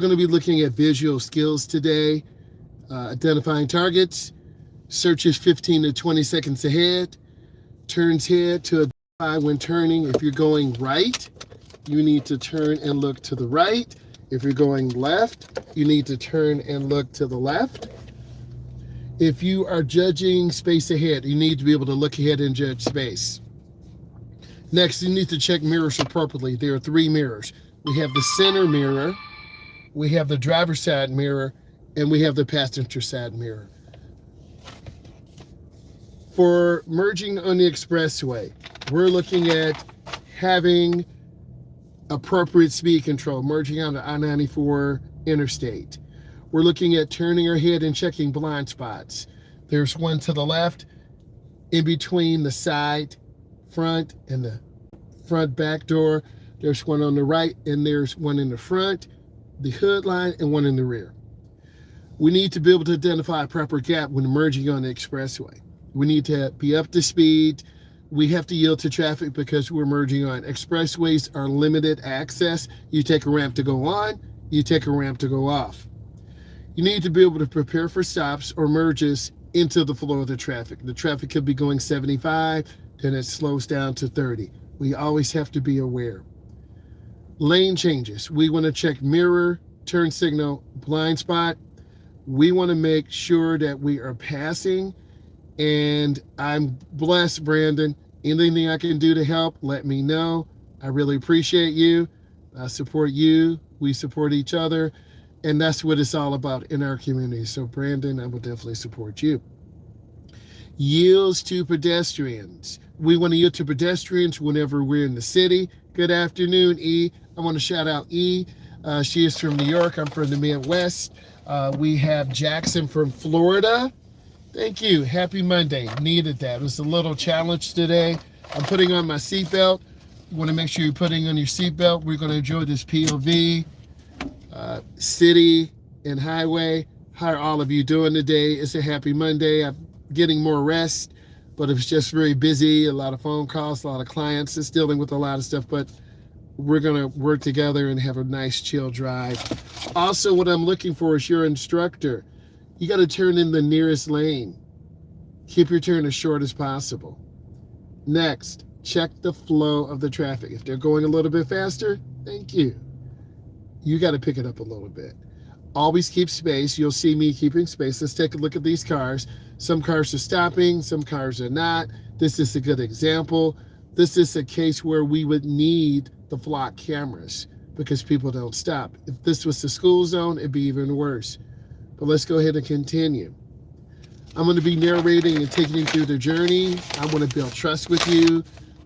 We're going to be looking at visual skills today, identifying targets, searches 15 to 20 seconds ahead, turns head to identify when turning. If you're going right, you need to turn and look to the right. If you're going left, you need to turn and look to the left. If you are judging space ahead, you need to be able to look ahead and judge space. Next, you need to check mirrors appropriately. There are 3 mirrors. We have the center mirror, we have the driver's side mirror, and we have the passenger side mirror. For merging on the expressway, we're looking at having appropriate speed control, merging on the I-94 interstate. We're looking at turning our head and checking blind spots. There's one to the left, in between the side, front, and the front back door. There's one on the right, and there's one in the front, the hood line, and one in the rear. We need to be able to identify a proper gap when merging on the expressway. We need to be up to speed. We have to yield to traffic because we're merging on. Expressways are limited access. You take a ramp to go on, you take a ramp to go off. You need to be able to prepare for stops or merges into the flow of the traffic. The traffic could be going 75, then it slows down to 30. We always have to be aware. Lane changes. We want to check mirror, turn signal, blind spot. We want to make sure that we are passing. And I'm blessed, Brandon. Anything I can do to help, let me know. I really appreciate you. I support you. We support each other. And that's what it's all about in our community. So, Brandon, I will definitely support you. Yields to pedestrians. We want to yield to pedestrians whenever we're in the city. Good afternoon, E. I want to shout out E. She is from New York. I'm from the Midwest. We have Jackson from Florida. Thank you. Happy Monday. Needed that. It was a little challenge today. I'm putting on my seatbelt. You want to make sure you're putting on your seatbelt. We're going to enjoy this POV, city and highway. How are all of you doing today? It's a happy Monday. I'm getting more rest, but it was just very busy. A lot of phone calls, a lot of clients. It's dealing with a lot of stuff, but we're going to work together and have a nice chill drive. Also, what I'm looking for is your instructor. You got to turn in the nearest lane. Keep your turn as short as possible. Next, check the flow of the traffic. If they're going a little bit faster, thank you. You got to pick it up a little bit. Always keep space. You'll see me keeping space. Let's take a look at these cars. Some cars are stopping, some cars are not. This is a good example. This is a case where we would need the flock cameras because people don't stop. If this was the school zone, it'd be even worse. But let's go ahead and continue. I'm going to be narrating and taking you through the journey. I want to build trust with you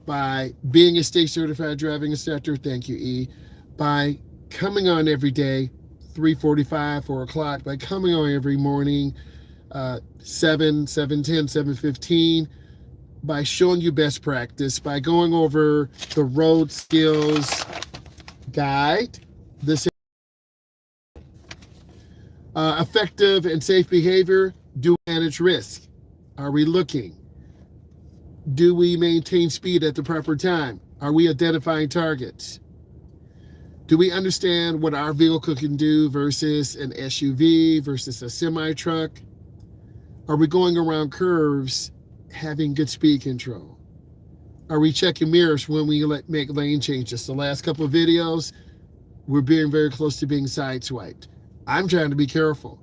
by being a state certified driving instructor. Thank you, E. By coming on every day, 3:45, 4 o'clock, by coming on every morning, 7, 7:10, 7:15, by showing you best practice, by going over the road skills guide, this effective and safe behavior. Do we manage risk? Are we looking? Do we maintain speed at the proper time? Are we identifying targets? Do we understand what our vehicle can do versus an SUV versus a semi-truck? Are we going around curves having good speed control? Are we checking mirrors when we make lane changes? The last couple of videos, we're being very close to being sideswiped. I'm trying to be careful,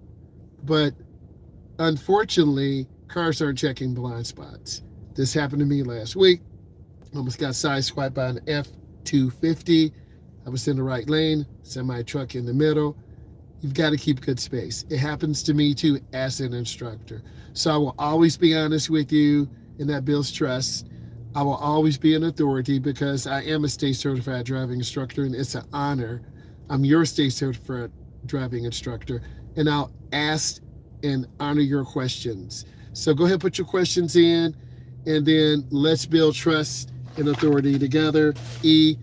but unfortunately, cars aren't checking blind spots. This happened to me last week. Almost got sideswiped by an F-250. I was in the right lane, semi-truck in the middle. You've got to keep good space. It happens to me too as an instructor. So I will always be honest with you, and that builds trust. I will always be an authority because I am a state certified driving instructor, and it's an honor. I'm your state certified driving instructor, and I'll ask and honor your questions. So go ahead and put your questions in, and then let's build trust and authority together. E,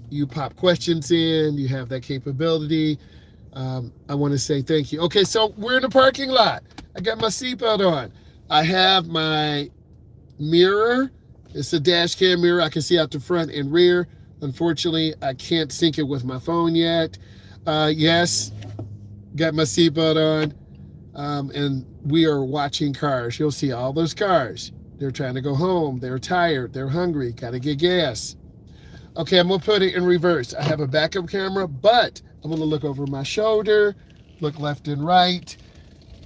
you pop questions in, you have that capability. I want to say thank you. Okay, so we're in the parking lot. I got my seatbelt on. I have my mirror. It's a dash cam mirror. I can see out the front and rear. Unfortunately, I can't sync it with my phone yet. Yes, got my seatbelt on, and we are watching cars. You'll see all those cars. They're trying to go home. They're tired. They're hungry. Got to get gas. Okay, I'm going to put it in reverse. I have a backup camera, but I'm going to look over my shoulder, look left and right,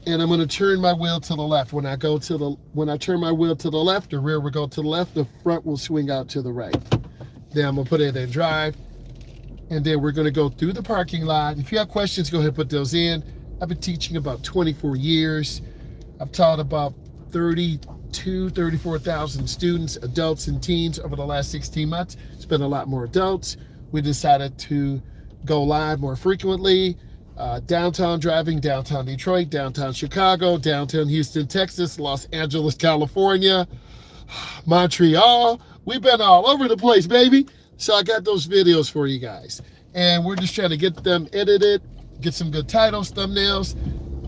and I'm going to turn my wheel to the left. When I turn my wheel to the left, the rear will go to the left, the front will swing out to the right. Then I'm going to put it in drive, and then we're going to go through the parking lot. If you have questions, go ahead and put those in. I've been teaching about 24 years. I've taught about 34,000 students, adults and teens over the last 16 months. It's been a lot more adults. We decided to go live more frequently. Downtown driving, downtown Detroit, downtown Chicago, downtown Houston, Texas, Los Angeles, California, Montreal. We've been all over the place, baby. So I got those videos for you guys. And we're just trying to get them edited, get some good titles, thumbnails,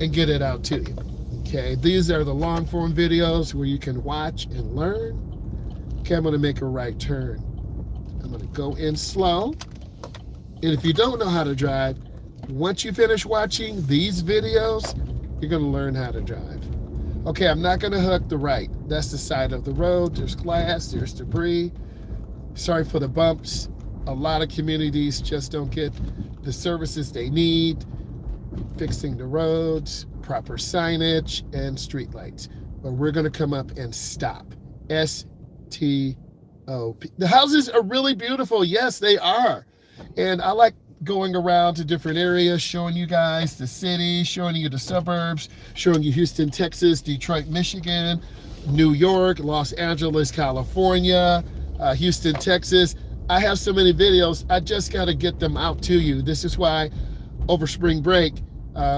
and get it out to you. Okay, these are the long form videos where you can watch and learn. Okay, I'm gonna make a right turn. I'm gonna go in slow. And if you don't know how to drive, once you finish watching these videos, you're gonna learn how to drive. Okay, I'm not gonna hook the right. That's the side of the road. There's glass, there's debris. Sorry for the bumps. A lot of communities just don't get the services they need, fixing the roads, proper signage, and street lights. But we're gonna come up and stop. S-T-O-P. The houses are really beautiful. Yes, they are. And I like going around to different areas, showing you guys the city, showing you the suburbs, showing you Houston, Texas, Detroit, Michigan, New York, Los Angeles, California, Houston, Texas. I have so many videos. I just got to get them out to you. This is why over spring break,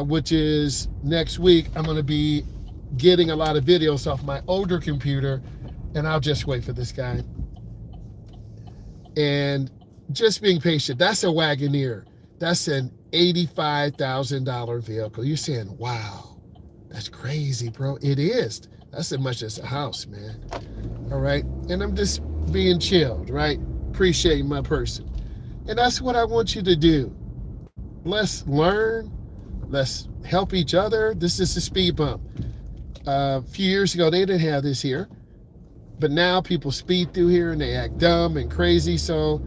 which is next week, I'm going to be getting a lot of videos off my older computer, and I'll just wait for this guy. And just being patient. That's a Wagoneer. That's an $85,000 vehicle. You're saying, wow, that's crazy, bro. It is. That's as much as a house, man. All right. And I'm just being chilled, right? Appreciating my person. And that's what I want you to do. Let's learn. Let's help each other. This is a speed bump. A few years ago, they didn't have this here. But now people speed through here and they act dumb and crazy. So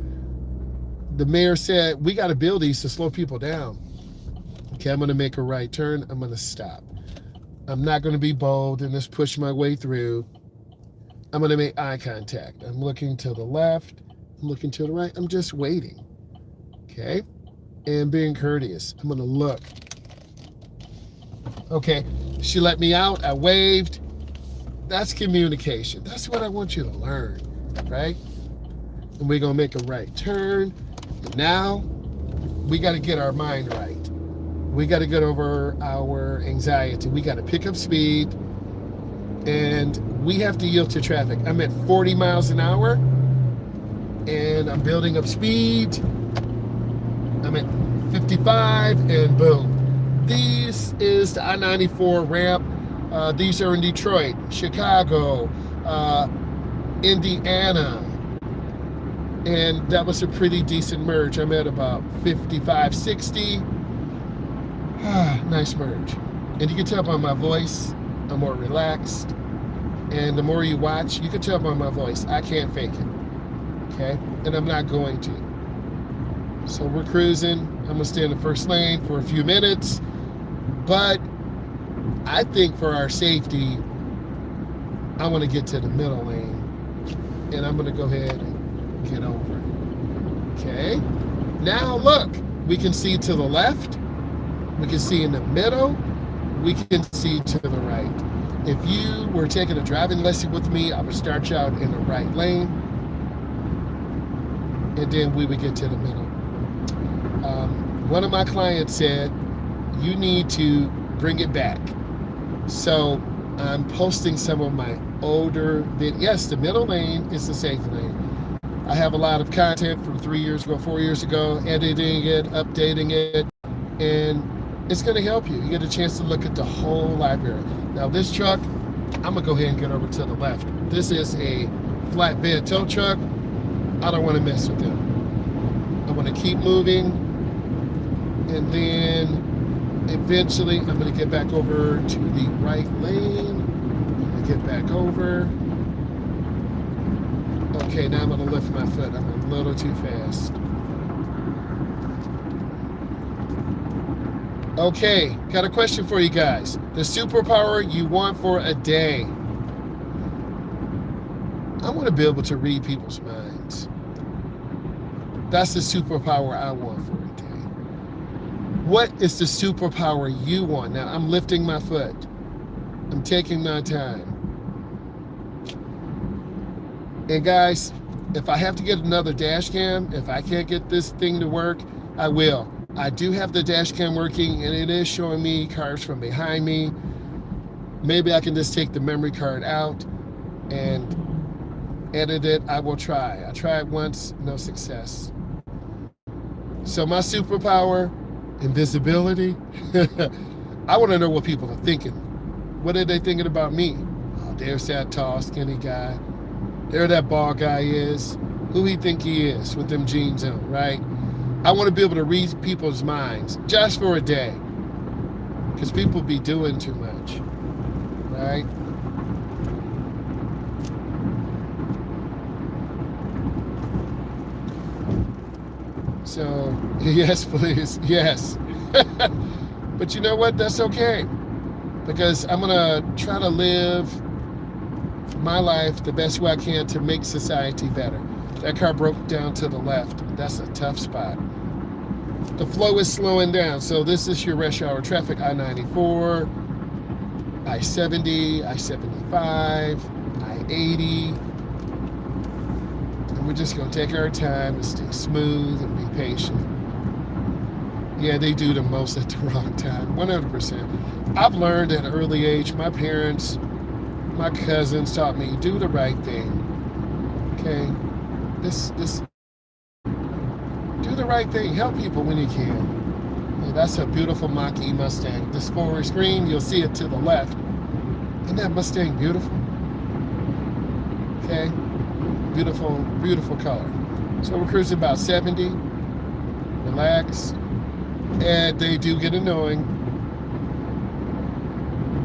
the mayor said, we got to build these to slow people down. Okay, I'm going to make a right turn. I'm going to stop. I'm not going to be bold and just push my way through. I'm going to make eye contact. I'm looking to the left. I'm looking to the right. I'm just waiting. Okay, and being courteous. I'm going to look. Okay, she let me out. I waved. That's communication. That's what I want you to learn, right? And we're going to make a right turn. And now we got to get our mind right. We got to get over our anxiety. We got to pick up speed, and we have to yield to traffic. I'm at 40 miles an hour, and I'm building up speed. I'm at 55, and boom. This is the I-94 ramp. These are in Detroit, Chicago, Indiana. And that was a pretty decent merge. I'm at about 55, 60. Nice merge. And you can tell by my voice, I'm more relaxed. And the more you watch, you can tell by my voice, I can't fake it. Okay? And I'm not going to. So we're cruising. I'm going to stay in the first lane for a few minutes. But I think for our safety, I want to get to the middle lane. And I'm going to go ahead and get over. Okay. Now look, we can see to the left. We can see in the middle. We can see to the right. If you were taking a driving lesson with me, I would start you out in the right lane. And then we would get to the middle. One of my clients said, you need to bring it back. So I'm posting some of my older videos. Yes, the middle lane is the safe lane. I have a lot of content from 3 years ago, 4 years ago, editing it, updating it, and it's going to help you. You get a chance to look at the whole library. Now this truck, I'm going to go ahead and get over to the left. This is a flatbed tow truck. I don't want to mess with them. I want to keep moving, and then if eventually, I'm going to get back over to the right lane. I'm going to get back over. Okay, now I'm going to lift my foot. I'm a little too fast. Okay, got a question for you guys. The superpower you want for a day. I want to be able to read people's minds. That's the superpower I want for a day. What is the superpower you want? Now, I'm lifting my foot. I'm taking my time. And guys, if I have to get another dash cam, if I can't get this thing to work, I will. I do have the dash cam working, and it is showing me cars from behind me. Maybe I can just take the memory card out and edit it. I will try. I tried once, no success. So my superpower, invisibility. I want to know what people are thinking. What are they thinking about me? Oh, there's that tall, skinny guy. There that bald guy is. Who he think he is with them jeans on, right? I want to be able to read people's minds just for a day, because people be doing too much, right? So, yes, please, yes. But you know what? That's okay, because I'm going to try to live my life the best way I can to make society better. That car broke down to the left. That's a tough spot. The flow is slowing down. So this is your rush hour traffic. I-94, I-70, I-75, I-80. And we're just going to take our time and stay smooth and be patient. Yeah, they do the most at the wrong time, 100%. I've learned at an early age, my parents, my cousins taught me, do the right thing. Okay? Do the right thing. Help people when you can. Yeah, that's a beautiful Mach-E Mustang. This forward screen, you'll see it to the left. Isn't that Mustang beautiful? Okay? Beautiful, beautiful color. So we're cruising about 70. Relax. And they do get annoying.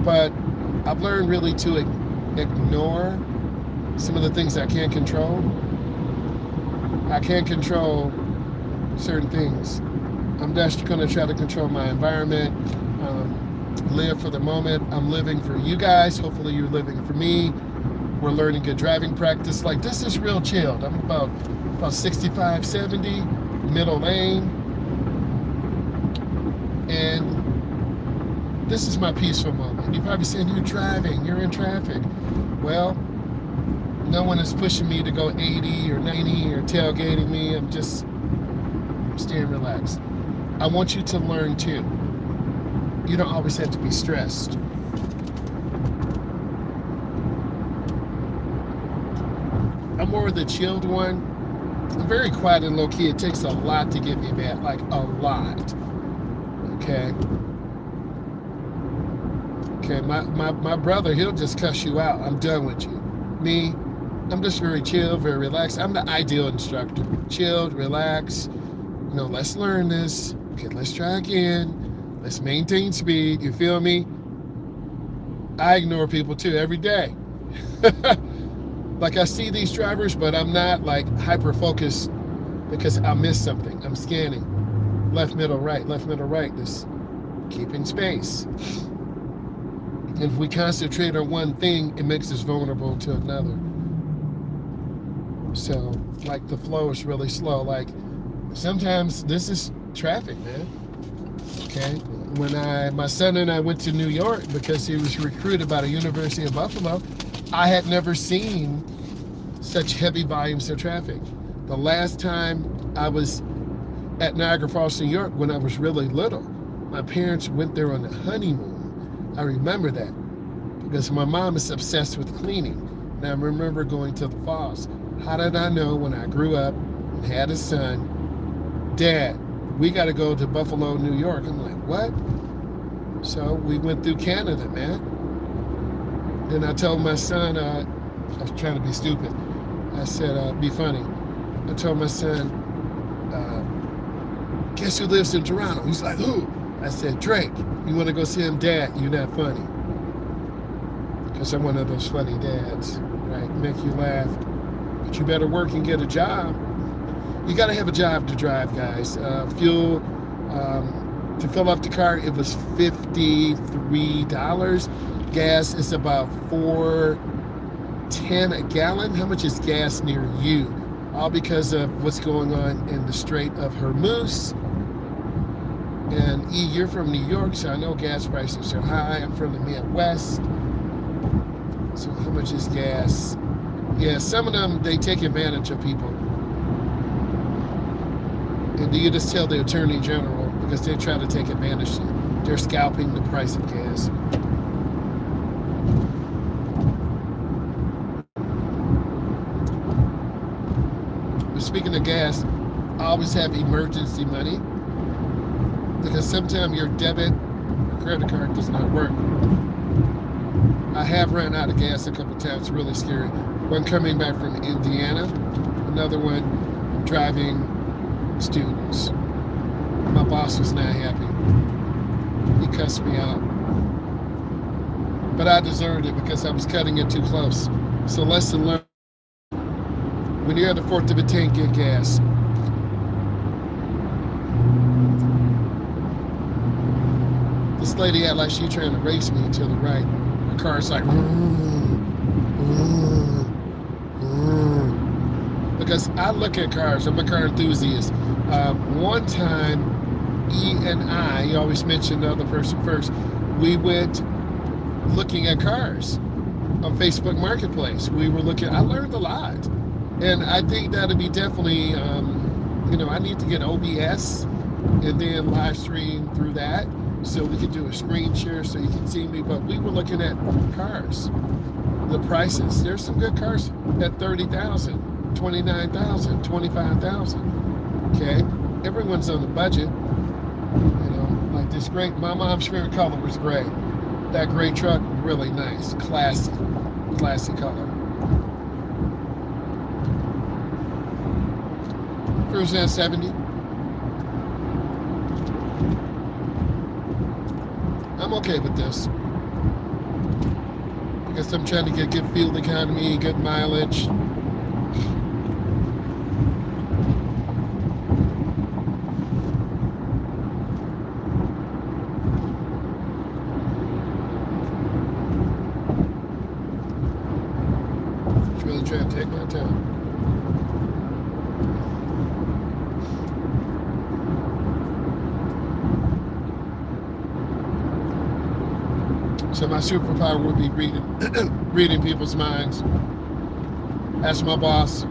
But I've learned really to ignore some of the things I can't control. I can't control certain things. I'm just going to try to control my environment, live for the moment. I'm living for you guys. Hopefully you're living for me. We're learning good driving practice. Like, this is real chilled. I'm about 65, 70, middle lane. And this is my peaceful moment. You're probably saying, you're driving, you're in traffic. Well, no one is pushing me to go 80 or 90 or tailgating me. I'm just staying relaxed. I want you to learn too. You don't always have to be stressed. I'm more of the chilled one. I'm very quiet and low key. It takes a lot to get me back, like a lot. Okay. Okay, my brother, he'll just cuss you out. I'm done with you. Me, I'm just very chill, very relaxed. I'm the ideal instructor. Chilled, relaxed. You know, let's learn this. Okay, let's try again. Let's maintain speed. You feel me? I ignore people too every day. Like, I see these drivers, but I'm not like hyper focused because I missed something. I'm scanning. Left, middle, right, just keeping space. And if we concentrate on one thing, it makes us vulnerable to another. So, like, the flow is really slow. Like, sometimes this is traffic, man. Okay? When my son and I went to New York because he was recruited by the University of Buffalo, I had never seen such heavy volumes of traffic. The last time I was at Niagara Falls, New York, when I was really little, my parents went there on a honeymoon. I remember that because my mom is obsessed with cleaning. And I remember going to the falls. How did I know when I grew up and had a son, Dad, we got to go to Buffalo, New York? I'm like, what? So we went through Canada, man. Then I told my son, I was trying to be stupid. I said, be funny. I told my son, guess who lives in Toronto? He's like, who? I said, Drake, you want to go see him? Dad, you're not funny. Because I'm one of those funny dads, right? Make you laugh. But you better work and get a job. You got to have a job to drive, guys. Fuel, to fill up the car, it was $53. Gas is about $4.10 a gallon. How much is gas near you? All because of what's going on in the Strait of Hormuz. And E, you're from New York, so I know gas prices are high. I'm from the Midwest. So how much is gas? Yeah, some of them, they take advantage of people. And you just tell the Attorney General because they try to take advantage. They're scalping the price of gas. But speaking of gas, I always have emergency money because sometimes your debit or credit card does not work. I have run out of gas a couple times, really scary. One coming back from Indiana, another one driving students. My boss was not happy. He cussed me out. But I deserved it because I was cutting it too close. So lesson learned. When you're at the 4th of a tank, get gas. This lady act like she trying to race me to the right. Her car's like, because I look at cars. I'm a car enthusiast. One time, E and I, you always mention the other person first, we went looking at cars on Facebook Marketplace. We were looking, I learned a lot. And I think that'll be definitely, I need to get OBS and then live stream through that so we can do a screen share so you can see me. But we were looking at cars, the prices. There's some good cars at $30,000, $29,000, $25,000. Okay, everyone's on the budget. Like this great. My mom's favorite color was gray. That gray truck, really nice, classy color. Cruising at 70. I'm okay with this because I'm trying to get good fuel economy, good mileage. Just really trying to take my time. So my superpower would be reading people's minds. Ask my boss,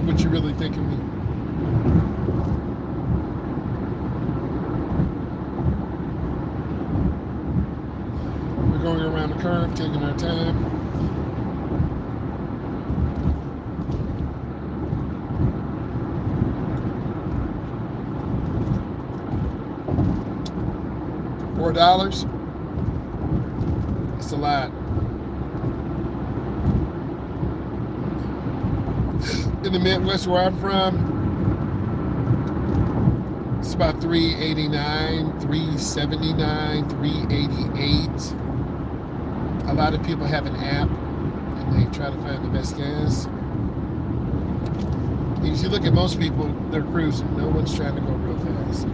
what you really think of me. We're going around the curve, taking our time. $4. It's a lot. In the Midwest where I'm from, it's about $3.89, $3.79, $3.88. A lot of people have an app and they try to find the best gas. If you look at most people, they're cruising. No one's trying to go real fast.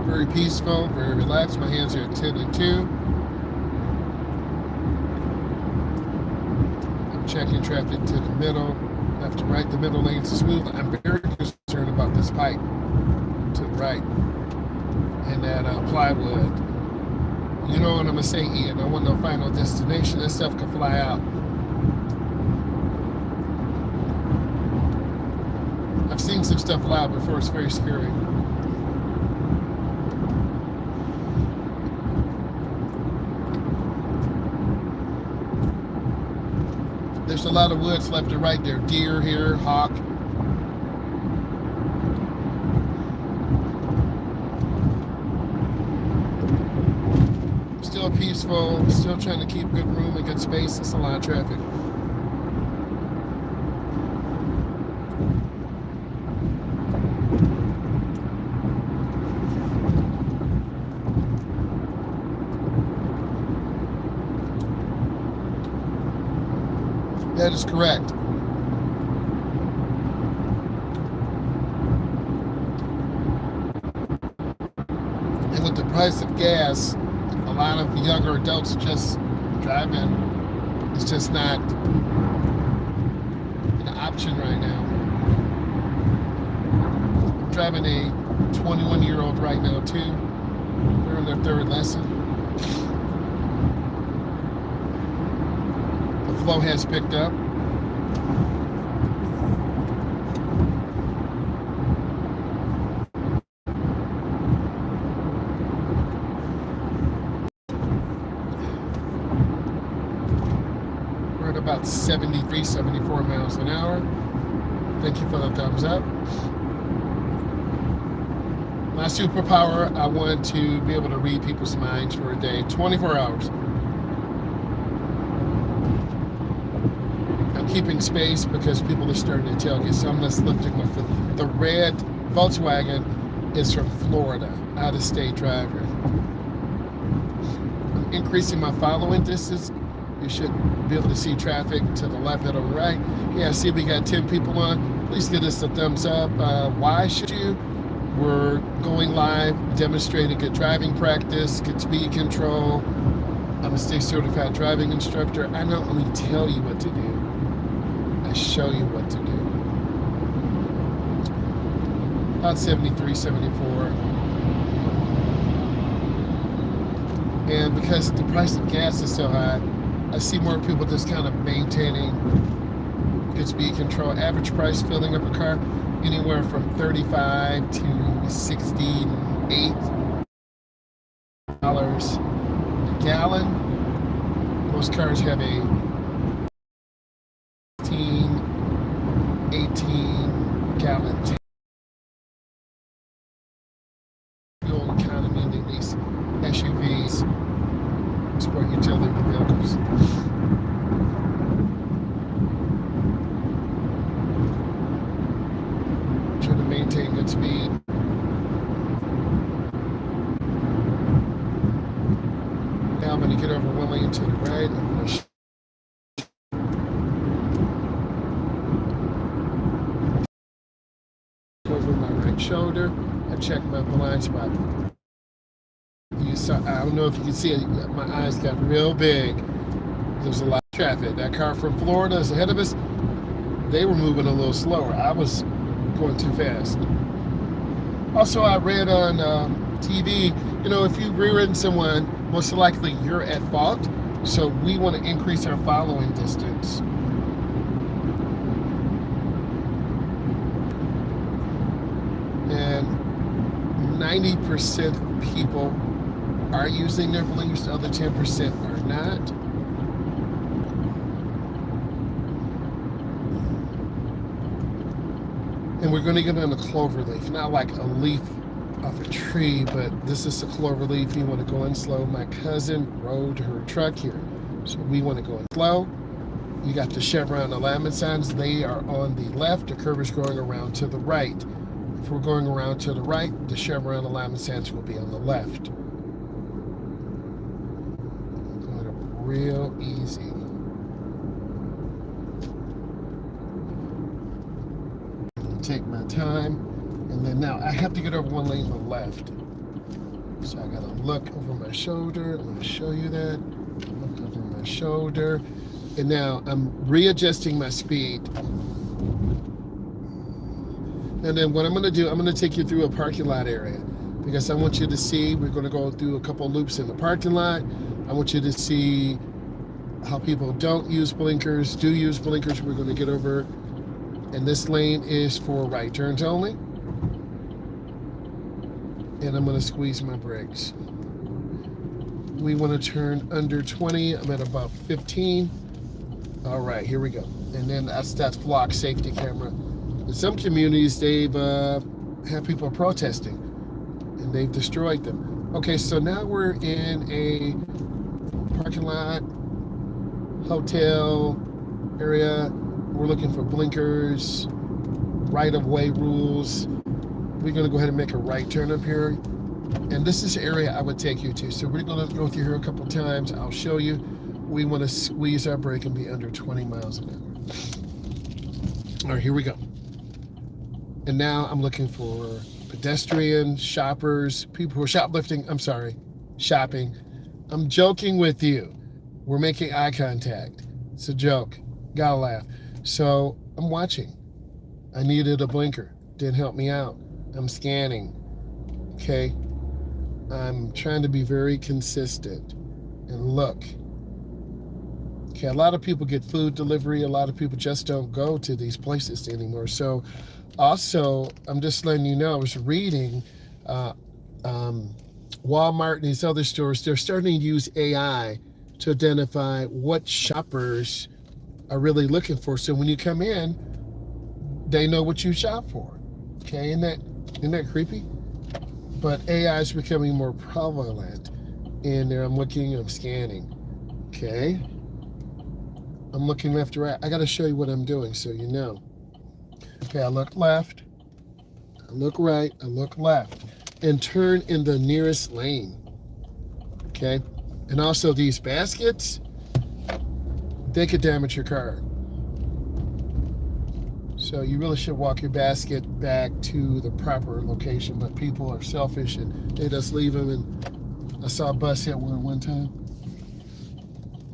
Very peaceful, very relaxed. My hands are at 10 and 2. I'm checking traffic to the middle, left to right. The middle lanes are smooth. I'm very concerned about this pipe to the right and that plywood. You know what I'm gonna say, Ian? I want no final destination. That stuff could fly out. I've seen some stuff fly out before. It's very scary. There's a lot of woods left and right there. Deer here, hawk. peaceful, still trying to keep good room and good space. It's a lot of traffic. That is correct. And with the price of gas, a lot of younger adults just driving. It's just not an option right now. I'm driving a 21-year-old right now too. They're in their third lesson. The flow has picked up. We're at about 73, 74 miles an hour. Thank you for the thumbs up. My superpower, I want to be able to read people's minds for a day, 24 hours. I'm keeping space because people are starting to tailgate, so I'm just lifting my foot. The red Volkswagen is from Florida, out-of-state driver. I'm increasing my following distance. You should be able to see traffic to the left and on the right. Yeah, I see we got 10 people on. Please give us a thumbs up. Why should you? We're going live, demonstrating good driving practice, good speed control. I'm a state certified driving instructor. I not only tell you what to do, I show you what to do. About 73, 74. And because the price of gas is so high, I see more people just kind of maintaining good speed control. Average price filling up a car, anywhere from $35 to $68 a gallon. Most cars have a 18 gallon tank. Fuel economy in these SUVs, sport utility vehicles. Trying to maintain good speed. Now I'm going to get over one lane to the right. I'm going to over my right shoulder. I check my blind spot. You saw, I don't know if you can see it, my eyes got real big. There's a lot of traffic. That car from Florida is ahead of us. They were moving a little slower. I was going too fast. Also, I read on TV, you know, if you rear-end someone, most likely you're at fault. So we want to increase our following distance. And 90% of people are using their blinkers, the other 10% are not. And we're going to get on a cloverleaf, not like a leaf off a tree, but this is a cloverleaf. You want to go in slow. My cousin rode her truck here, so we want to go in slow. You got the chevron alignment signs. They are on the left. The curve is going around to the right. If we're going around to the right, the chevron alignment signs will be on the left. Going up real easy. Take my time, and then now I have to get over one lane to the left. So I gotta look over my shoulder. Let me show you that. Look over my shoulder. And now I'm readjusting my speed. And then what I'm gonna do, I'm gonna take you through a parking lot area because I want you to see, we're gonna go through a couple loops in the parking lot. I want you to see how people don't use blinkers, do use blinkers. We're gonna get over, and this lane is for right turns only. And I'm gonna squeeze my brakes. We wanna turn under 20, I'm at about 15. All right, here we go. And then that's flock safety camera. In some communities, they've had people protesting and they've destroyed them. Okay, so now we're in a lot, hotel area. We're looking for blinkers, right-of-way rules. We're going to go ahead and make a right turn up here. And this is the area I would take you to. So we're going to go through here a couple times. I'll show you. We want to squeeze our brake and be under 20 miles an hour. All right, here we go. And now I'm looking for pedestrians, shoppers, people who are shoplifting. I'm sorry, shopping. I'm joking with you. We're making eye contact. It's a joke. Gotta laugh. So I'm watching. I needed a blinker. Didn't help me out. I'm scanning. Okay. I'm trying to be very consistent and look. Okay, a lot of people get food delivery. A lot of people just don't go to these places anymore. So also, I'm just letting you know, I was reading Walmart and these other stores, they're starting to use AI to identify what shoppers are really looking for. So when you come in, they know what you shop for. Okay, isn't that creepy? But AI is becoming more prevalent. And there I'm looking, I'm scanning. Okay. I'm looking left to right. I got to show you what I'm doing so you know. Okay, I look left, I look right, I look left, and turn in the nearest lane. Okay, and also these baskets, they could damage your car. So you really should walk your basket back to the proper location, but people are selfish and they just leave them. And I saw a bus hit one time.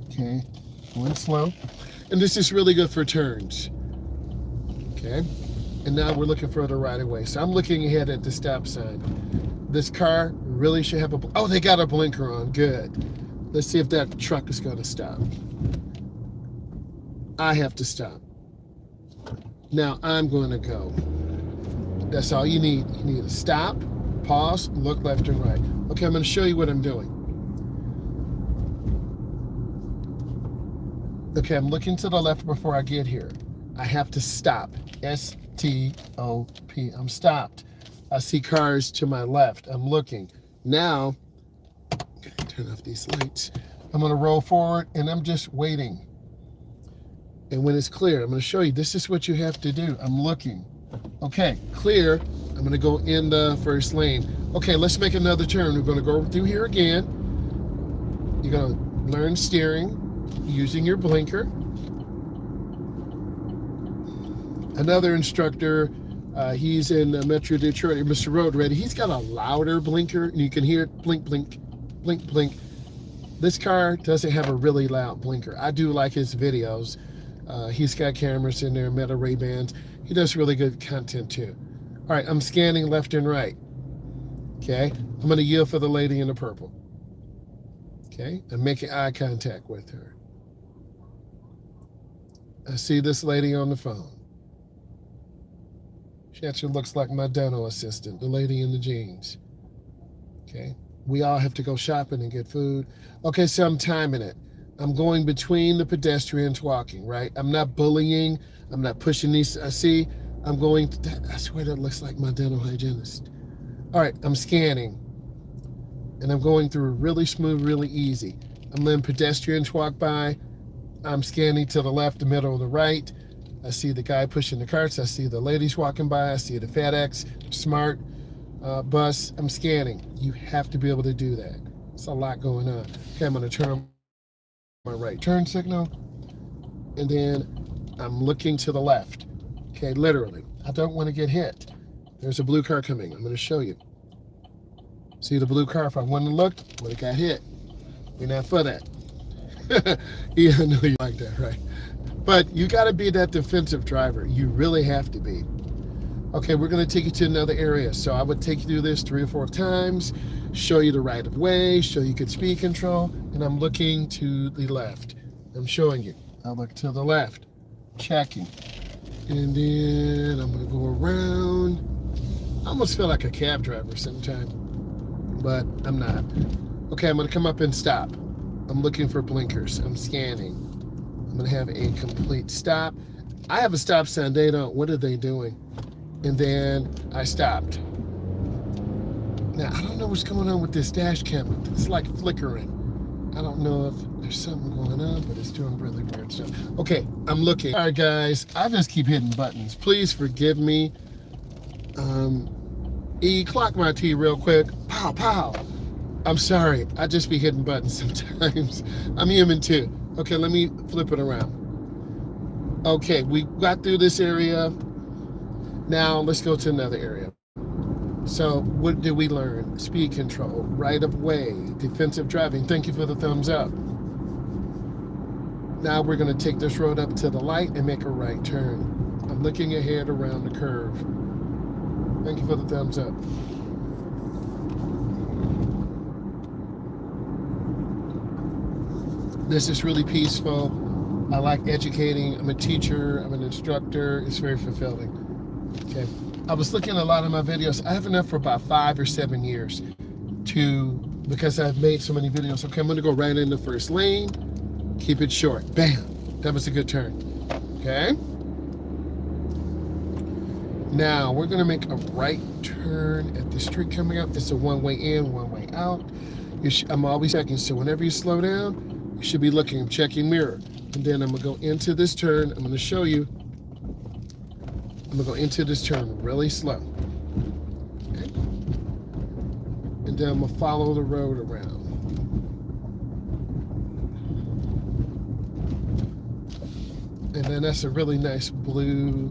Okay, going slow. And this is really good for turns. Okay, and now we're looking for the right of way. So I'm looking ahead at the stop sign. This car really should have oh, they got a blinker on, good. Let's see if that truck is gonna stop. I have to stop. Now I'm gonna go. That's all you need. You need to stop, pause, look left and right. Okay, I'm gonna show you what I'm doing. Okay, I'm looking to the left before I get here. I have to stop. S-T-O-P. I'm stopped. I see cars to my left. I'm looking. Now, turn off these lights. I'm going to roll forward and I'm just waiting. And when it's clear, I'm going to show you. This is what you have to do. I'm looking. Okay, clear. I'm going to go in the first lane. Okay, let's make another turn. We're going to go through here again. You're going to learn steering using your blinker. Another instructor, he's in Metro Detroit, Mr. Road Ready. He's got a louder blinker, and you can hear it blink, blink, blink, blink. This car doesn't have a really loud blinker. I do like his videos. He's got cameras in there, Meta Ray-Bans. He does really good content too. All right, I'm scanning left and right. Okay, I'm going to yield for the lady in the purple. Okay, I'm making eye contact with her. I see this lady on the phone. She actually looks like my dental assistant, the lady in the jeans. Okay, we all have to go shopping and get food. Okay, so I'm timing it. I'm going between the pedestrians walking, right? I'm not bullying. I'm not pushing these. I see, I'm going, I swear that looks like my dental hygienist. All right, I'm scanning. And I'm going through really smooth, really easy. I'm letting pedestrians walk by. I'm scanning to the left, the middle, the right. I see the guy pushing the carts. I see the ladies walking by. I see the FedEx, Smart, bus. I'm scanning. You have to be able to do that. It's a lot going on. Okay, I'm going to turn on my right turn signal. And then I'm looking to the left. Okay, literally. I don't want to get hit. There's a blue car coming. I'm going to show you. See the blue car? If I wouldn't have looked, would have got hit. We're not for that. Yeah, I know you like that, right? But you got to be that defensive driver. You really have to be. Okay, we're going to take you to another area. So I would take you through this 3 or 4 times, show you the right of way, show you good speed control, and I'm looking to the left. I'm showing you. I look to the left, checking. And then I'm going to go around. I almost feel like a cab driver sometimes, but I'm not. Okay, I'm going to come up and stop. I'm looking for blinkers. I'm scanning. I'm going to have a complete stop. I have a stop sign. They don't. What are they doing? And then I stopped. Now, I don't know what's going on with this dash cam. It's like flickering. I don't know if there's something going on, but it's doing really weird stuff. Okay, I'm looking. All right, guys, I just keep hitting buttons. Please forgive me. Clock my T real quick. Pow, pow. I'm sorry. I just be hitting buttons sometimes. I'm human too. Okay, let me flip it around. Okay, we got through this area. Now let's go to another area. So what did we learn? Speed control, right of way, defensive driving. Thank you for the thumbs up. Now we're going to take this road up to the light and make a right turn. I'm looking ahead around the curve. Thank you for the thumbs up. This is really peaceful. I like educating. I'm a teacher. I'm an instructor. It's very fulfilling. Okay. I was looking at a lot of my videos. I have enough for about 5 or 7 years because I've made so many videos. Okay, I'm going to go right in the first lane. Keep it short. Bam. That was a good turn. Okay. Now we're going to make a right turn at the street coming up. It's a one-way in, one-way out. I'm always checking. So whenever you slow down, you should be looking, checking mirror. And then I'm going to go into this turn. I'm going to show you. I'm going to go into this turn really slow. Okay. And then I'm going to follow the road around. And then that's a really nice blue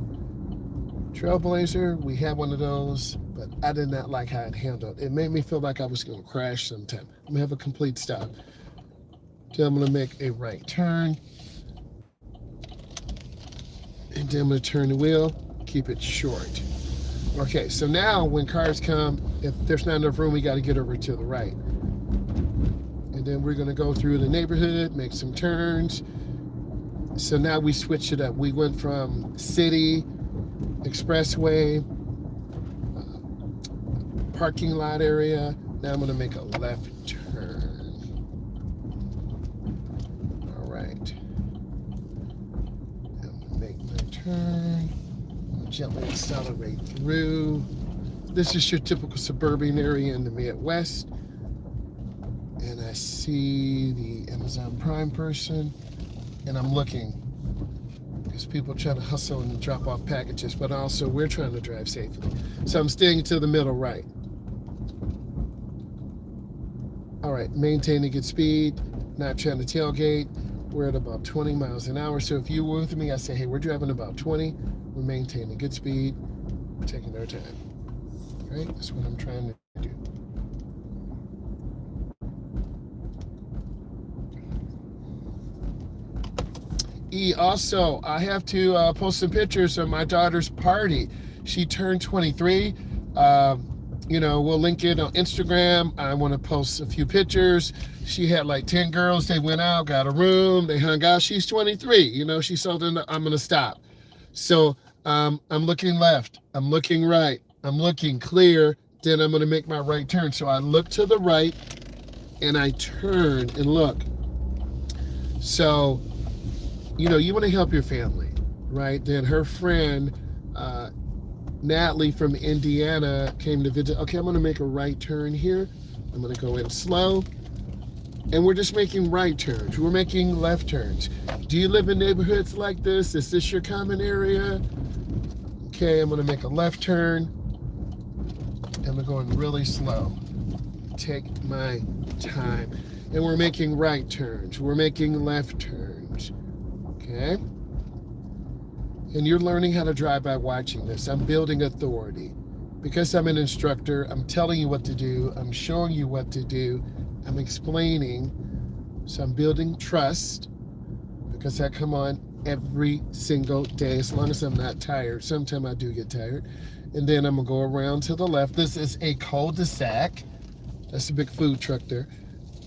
Trailblazer. We had one of those, but I did not like how it handled. It made me feel like I was going to crash sometime. I'm going to have a complete stop. Then I'm going to make a right turn. And then I'm going to turn the wheel. Keep it short. Okay, so now when cars come, if there's not enough room, we got to get over to the right. And then we're going to go through the neighborhood, make some turns. So now we switched it up. We went from city, expressway, parking lot area. Now I'm going to make a left turn. All right. I'm going to make my turn. Gently accelerate through. This is your typical suburban area in the Midwest. And I see the Amazon Prime person, and I'm looking because people try to hustle and drop off packages, but also we're trying to drive safely. So I'm staying to the middle right. All right, maintaining good speed, not trying to tailgate. We're at about 20 miles an hour. So if you were with me, I say, hey, we're driving about 20. We're maintaining good speed, taking our time. All right, that's what I'm trying to do. Also, I have to post some pictures of my daughter's party. She turned 23. We'll link it on Instagram. I want to post a few pictures. She had like 10 girls. They went out, got a room, they hung out. She's 23. She sold in. I'm going to stop. So I'm looking left. I'm looking right. I'm looking clear. Then I'm going to make my right turn. So I look to the right and I turn and look. So, you want to help your family, right? Then her friend, Natalie from Indiana, came to visit. Okay, I'm going to make a right turn here. I'm going to go in slow. And we're just making right turns. We're making left turns. Do you live in neighborhoods like this? Is this your common area? Okay, I'm going to make a left turn. And we're going really slow. Take my time. And we're making right turns. We're making left turns. Okay? And you're learning how to drive by watching this. I'm building authority. Because I'm an instructor, I'm telling you what to do. I'm showing you what to do. I'm explaining. So I'm building trust. Because I come on every single day, as long as I'm not tired. Sometimes I do get tired. And then I'm going to go around to the left. This is a cul-de-sac. That's a big food truck there.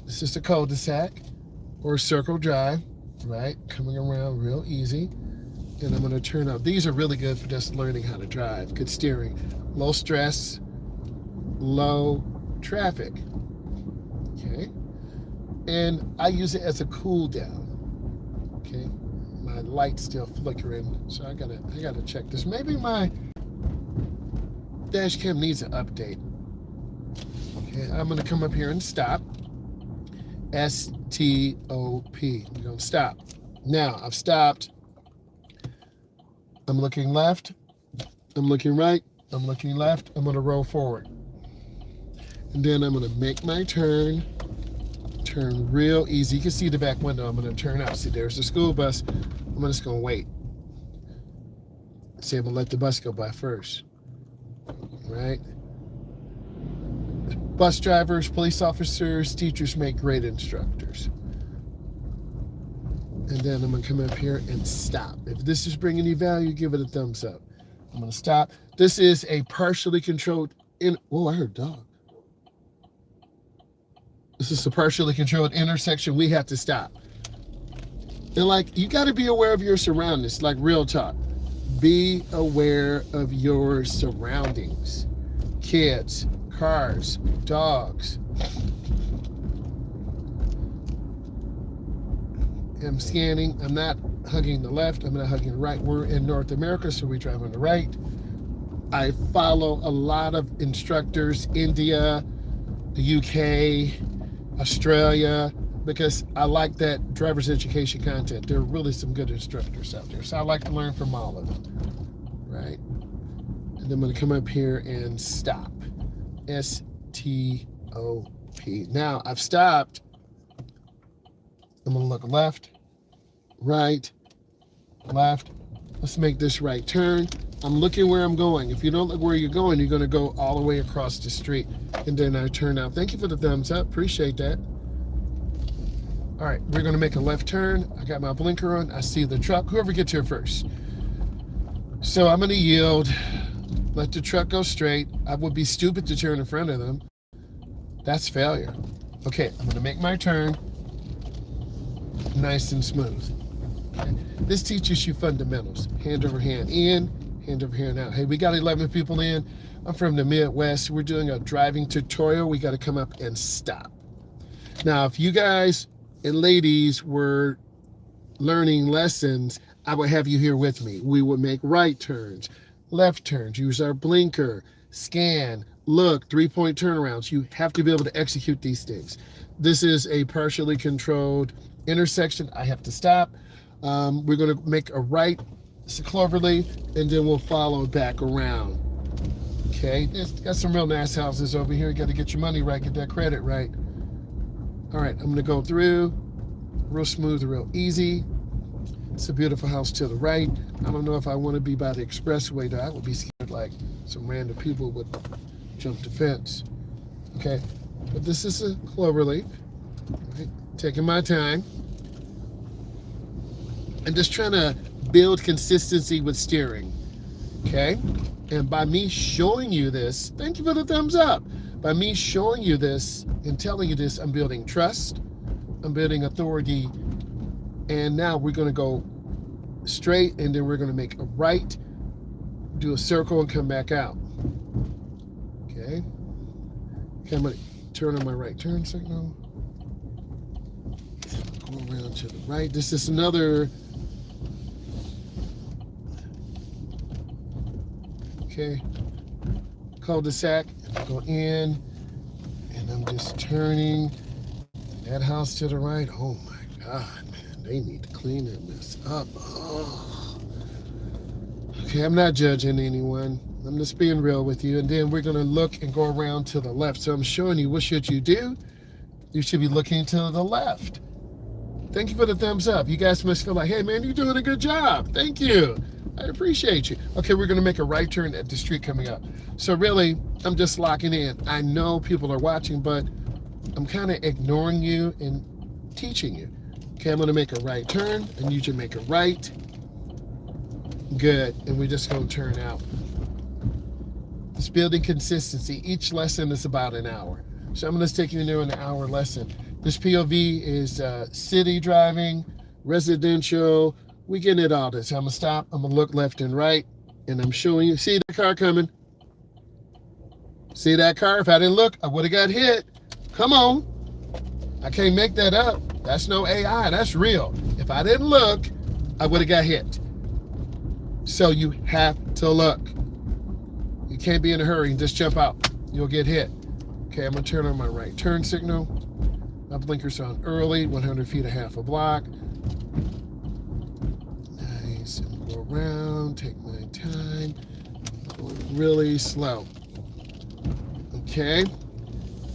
This is a cul-de-sac or circle drive, right? Coming around real easy. And I'm going to turn up. These are really good for just learning how to drive. Good steering. Low stress, low traffic. Okay. And I use it as a cool down. Okay. My light's still flickering, so I gotta check this. Maybe my dash cam needs an update. Okay, I'm gonna come up here and stop. S-T-O-P. We're going to stop. Now, I've stopped. I'm looking left. I'm looking right. I'm looking left. I'm going to roll forward. And then I'm going to make my turn. Turn real easy. You can see the back window. I'm going to turn out. See, there's the school bus. I'm just going to wait. See, I'm going to let the bus go by first. Right? Bus drivers, police officers, teachers make great instructors. And then I'm going to come up here and stop. If this is bringing you value, give it a thumbs up. I'm going to stop. This is a partially controlled... Oh, I heard dog. This is a partially controlled intersection. We have to stop. And like, you got to be aware of your surroundings, like real talk. Be aware of your surroundings. Kids, cars, dogs. I'm scanning. I'm not hugging the left. I'm not hugging the right. We're in North America, so we drive on the right. I follow a lot of instructors, India, the UK, Australia, because I like that driver's education content. There are really some good instructors out there. So I like to learn from all of them, right? And I'm going to come up here and stop. S-T-O-P. Now I've stopped. I'm going to look left, right, left. Let's make this right turn. I'm looking where I'm going. If you don't look where you're going to go all the way across the street. And then I turn out. Thank you for the thumbs up. Appreciate that. All right, we're going to make a left turn. I got my blinker on. I see the truck. Whoever gets here first. So I'm going to yield. Let the truck go straight. I would be stupid to turn in front of them. That's failure. Okay, I'm going to make my turn. Nice and smooth. Okay. This teaches you fundamentals. Hand over hand in, hand over hand out. Hey, we got 11 people in. I'm from the Midwest. We're doing a driving tutorial. We got to come up and stop. Now, if you guys and ladies were learning lessons, I would have you here with me. We would make right turns, left turns, use our blinker, scan, look, 3-point turnarounds. You have to be able to execute these things. This is a partially controlled intersection. I have to stop. We're going to make a right, it's a Cloverleaf, and then we'll follow back around. Okay, there's got some real nice houses over here. You got to get your money right, get that credit right. All right, I'm going to go through, real smooth, real easy. It's a beautiful house to the right. I don't know if I want to be by the Expressway, though. I would be scared like some random people would jump the fence. Okay, but this is a Cloverleaf. Right. Taking my time. And just trying to build consistency with steering. Okay? And by me showing you this, thank you for the thumbs up. By me showing you this and telling you this, I'm building trust. I'm building authority. And now we're going to go straight, and then we're going to make a right, do a circle, and come back out. Okay? Okay, I'm going to turn on my right turn signal. Go around to the right. This is another... Okay, cul-de-sac. Go in, and I'm just turning. That house to the right. Oh my God, man, they need to clean this up. Oh. Okay, I'm not judging anyone. I'm just being real with you. And then we're gonna look and go around to the left. So I'm showing you, what should you do? You should be looking to the left. Thank you for the thumbs up. You guys must feel like, hey man, you're doing a good job. Thank you. I appreciate you. Okay, we're going to make a right turn at the street coming up. So really, I'm just locking in. I know people are watching, but I'm kind of ignoring you and teaching you. Okay, I'm going to make a right turn, and you should make a right. Good, and we're just going to turn out. It's building consistency. Each lesson is about an hour. So I'm going to take you through an hour lesson. This POV is city driving, residential. We getting it all this. I'm going to stop. I'm going to look left and right. And I'm showing you. See that car coming? See that car? If I didn't look, I would have got hit. Come on. I can't make that up. That's no AI. That's real. If I didn't look, I would have got hit. So you have to look. You can't be in a hurry and just jump out. You'll get hit. Okay, I'm going to turn on my right turn signal. My blinker's on early, 100 feet, a half a block. Nice, and go around, take my time, going really slow. Okay,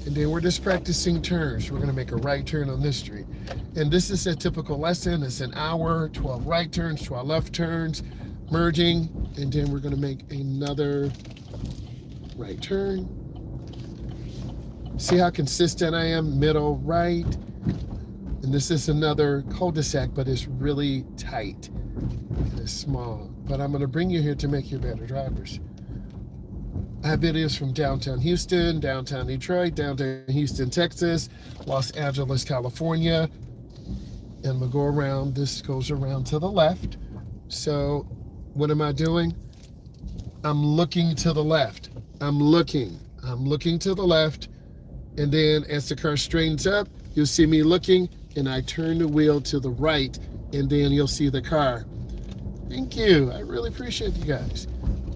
and then we're just practicing turns. We're gonna make a right turn on this street. And this is a typical lesson. It's an hour, 12 right turns, 12 left turns, merging, and then we're gonna make another right turn. See how consistent I am, middle, right. And this is another cul-de-sac, but it's really tight. It's small, but I'm gonna bring you here to make you better drivers. I have videos from downtown Houston, downtown Detroit, downtown Houston, Texas, Los Angeles, California, and we'll go around. This goes around to the left. So what am I doing? I'm looking to the left. I'm looking to the left. And then as the car straightens up, you'll see me looking, and I turn the wheel to the right, and then you'll see the car. Thank you. I really appreciate you guys.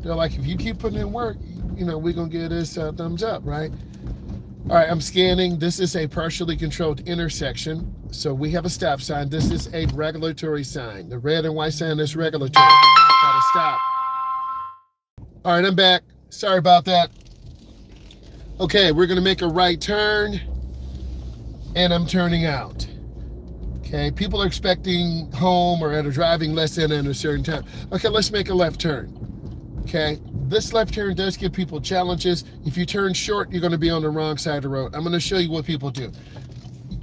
They're like, if you keep putting in work, you know, we're going to get this thumbs up, right? All right, I'm scanning. This is a partially controlled intersection. So we have a stop sign. This is a regulatory sign. The red and white sign is regulatory. Gotta stop. All right, I'm back. Sorry about that. Okay, we're going to make a right turn, and I'm turning out. Okay, people are expecting home or at a driving lesson at a certain time. Okay, let's make a left turn. Okay, this left turn does give people challenges. If you turn short, you're going to be on the wrong side of the road. I'm going to show you what people do.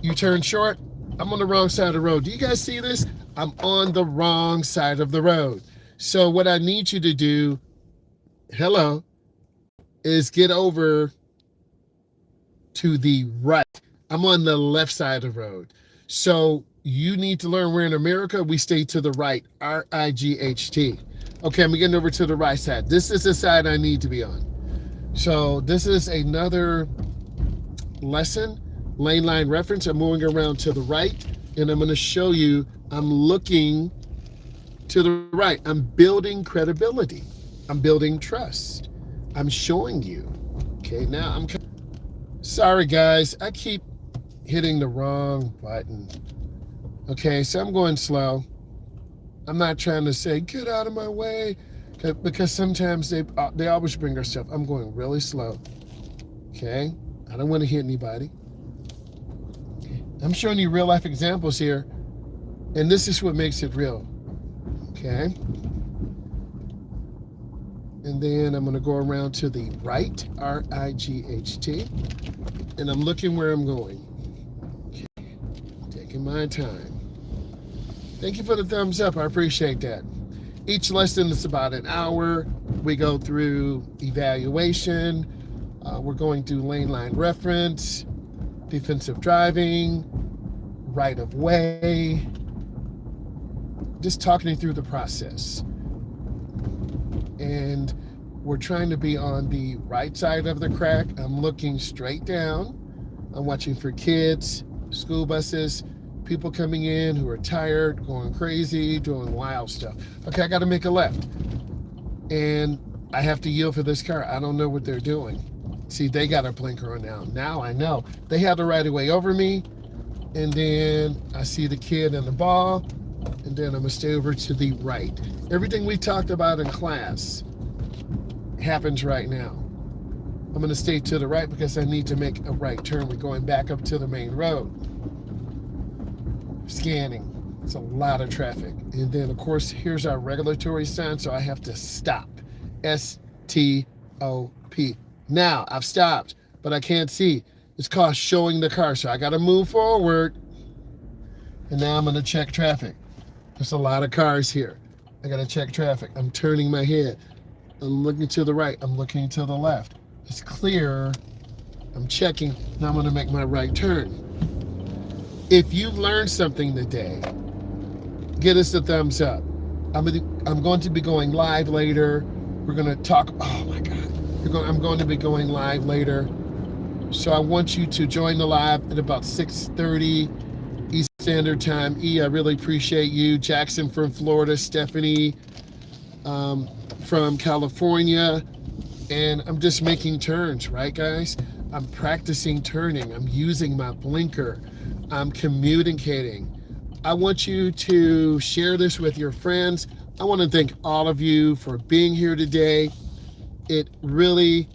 You turn short, I'm on the wrong side of the road. Do you guys see this? I'm on the wrong side of the road. So what I need you to do, hello, is get over to the right. I'm on the left side of the road. So you need to learn, we're in America, we stay to the right, R-I-G-H-T. Okay, I'm getting over to the right side. This is the side I need to be on. So this is another lesson, lane line reference. I'm moving around to the right, and I'm going to show you I'm looking to the right. I'm building credibility. I'm building trust. I'm showing you. Okay, now I'm... Sorry, guys. I keep hitting the wrong button. Okay, so I'm going slow. I'm not trying to say, get out of my way, because sometimes they always bring their stuff. I'm going really slow, okay? I don't want to hit anybody. Okay. I'm showing you real life examples here, and this is what makes it real, okay? And then I'm going to go around to the right, R-I-G-H-T, and I'm looking where I'm going. Okay. Taking my time. Thank you for the thumbs up. I appreciate that. Each lesson is about an hour. We go through evaluation. We're going through lane line reference, defensive driving, right of way, just talking you through the process. And we're trying to be on the right side of the crack. I'm looking straight down. I'm watching for kids, school buses, people coming in who are tired, going crazy, doing wild stuff. Okay, I got to make a left. And I have to yield for this car. I don't know what they're doing. See, they got a blinker on now. Now I know. They had the right of way over me. And then I see the kid and the ball. And then I'm going to stay over to the right. Everything we talked about in class happens right now. I'm going to stay to the right because I need to make a right turn. We're going back up to the main road. Scanning. It's a lot of traffic. And then, of course, here's our regulatory sign, so I have to stop. S-T-O-P. Now, I've stopped, but I can't see. It's called showing the car, so I got to move forward. And now I'm going to check traffic. There's a lot of cars here. I got to check traffic. I'm turning my head. I'm looking to the right. I'm looking to the left. It's clear. I'm checking. Now I'm going to make my right turn. If you learned something today, get us a thumbs up. I'm going to be going live later. We're going to talk. Oh my God. I'm going to be going live later. So I want you to join the live at about 6:30 East Standard Time. I really appreciate you. Jackson from Florida, Stephanie from California. And I'm just making turns, right, guys? I'm practicing turning. I'm using my blinker. I'm communicating. I want you to share this with your friends. I want to thank all of you for being here today. It really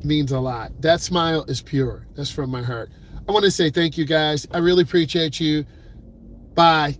means a lot. That smile is pure. That's from my heart. I want to say thank you guys. I really appreciate you. Bye.